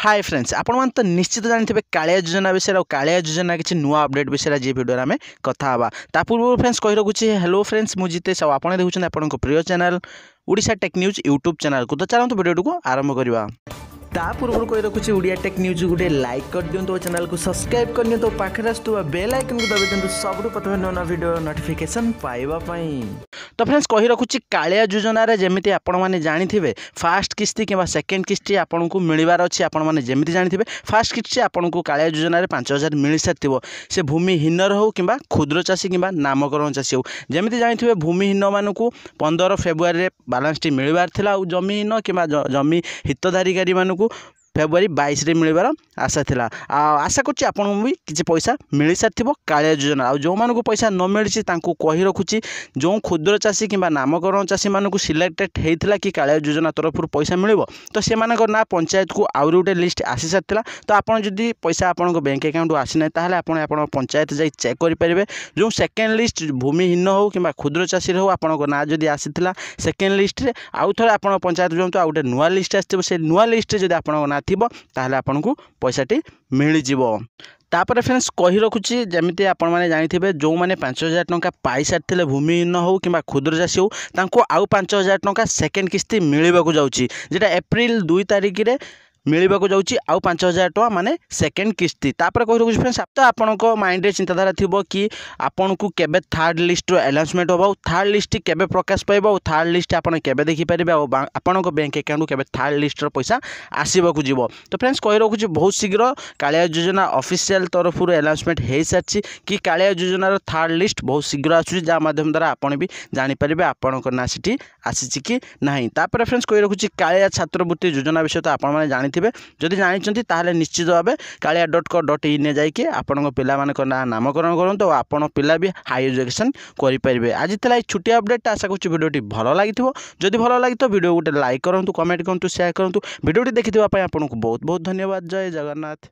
Hi friends आपण मान तो निश्चित जानिथिबे कालिया योजना विषय और कालिया योजना किछि नुआ अपडेट विषय जे वीडियो आमे कथा हवा ता पूर्व फ्रेंड्स कहि रखुछि हेलो फ्रेंड्स मु जितेश आपण देखुछन आपण प्रिय channel Odisha tech news YouTube channel को तो चलंतु वीडियो को आरंभ करबा ता पूर्व कहि रखुछि ओडिया टेक न्यूज गुटे लाइक कर दियंतु चैनल को सब्सक्राइब कर दियंतु पाखरे आस्तु बेल आइकन को दबे दियंतु सबरु प्रथम नवा वीडियो नोटिफिकेशन पाइबा पई। तो फ्रेंड्स कहि रखुछि कालिया योजना रे जेमिति आपण माने जानिथिबे फर्स्ट किस्ती किबा सेकंड किस्ती आपण को मिलिबार अछि आपण माने जेमिति जानिथिबे फर्स्ट किस्ती आपण को कालिया योजना रे 5000 मिलि साथिबो से भूमिहीन हो किबा क्षुद्र चाषी किबा नामकरण चाषी हो जेमिति जानिथिबे भूमिहीन मानकु 15 फेब्रुआरी रे बैलेंस टी मिलिबार थिला और जमीहीन किबा जमी हितधारीकारी मानकु फेब्रुआरी 22 रे मिलबार आशा थिला आशा करछि आपन भी किछि पैसा मिलि साथिबो कालिया योजना और जो मानकु पैसा न मिलिछि तांकु कहि रखुछि जो क्षुद्र चाषी किबा नामकरण चाषी मानकु सिलेक्टेड हेइथिला कि कालिया योजना तरफ पैसा मिलिबो तो से मानकर ना पंचायत को आउर गोटे लिस्ट आसी साथिला तो आपन जदी पैसा आपन बैंक अकाउंट आसी नै ताहले आपन पंचायत जाई चेक करि परिबे जो सेकंड लिस्ट भूमिहीन हो किबा क्षुद्र चाषी हो आपन को ना जदी आसीथिला सेकंड लिस्ट रे आउ थरे आपन पंचायत जंतु आ गोटे नुआ लिस्ट आस्थिबो से नुआ लिस्ट रे जदी आपन ना थिबो ताहले आपन को पैसाटी मिल जिवो। तापर फ्रेंड्स कहि रखुछि जेमिति आपण माने जानिथिबे जो माने 5000 टंका पाई सारथिले भूमिहीन हो किबा क्षुद्र चाषी हो तांको आउ 5000 टंका सेकंड किस्ती मिलिबाकू जाउछि जेटा एप्रिल 2 तारिख रे मिलवाक जाऊँगी आउ 5000 टका माने सेकेंड किस्ती तापर कहि रखुछि फ्रेंड्स तो आपण माइंड रे चिंताधारा थिबो कि आपण को केबे थर्ड लिस्ट रो अनाउंसमेंट होबो थर्ड लिस्ट केबे प्रकाश पाइबो थर्ड लिस्ट आपण केबे देखि परिबे आपण बैंक अकाउंट केबे थर्ड लिस्ट रो पैसा आसीबाकू जीवो। तो फ्रेंड्स कहि रखुछि बहुत शीघ्र कालिया योजना ऑफिशियल तरफ रो अनाउंसमेंट हे सारछि कि कालिया योजना रो थर्ड लिस्ट बहुत शीघ्र आसुछि जा माध्यम द्वारा आपण भी जानि परिबे आपण को ना सिटी आसीछि कि नाही। तापर फ्रेंड्स कहि रखुछि कालिया छात्रवृत्ति योजना विषय तो आपण माने जानि जदि जानी ताहले निश्चित भाव kalia.co.in जाइए आपण पिला नामकरण करूँ आपण पिला भी हाई एजुकेशन करेंगे। आज था छुट्टी अपडेट आशा करूँ वीडियो भल लगी जदि भल लगी तो वीडियो गोटे लाइक करूँ कमेंट करूँ शेयर करूँ वीडियो देखी आपको बहुत बहुत धन्यवाद। जय जगन्नाथ।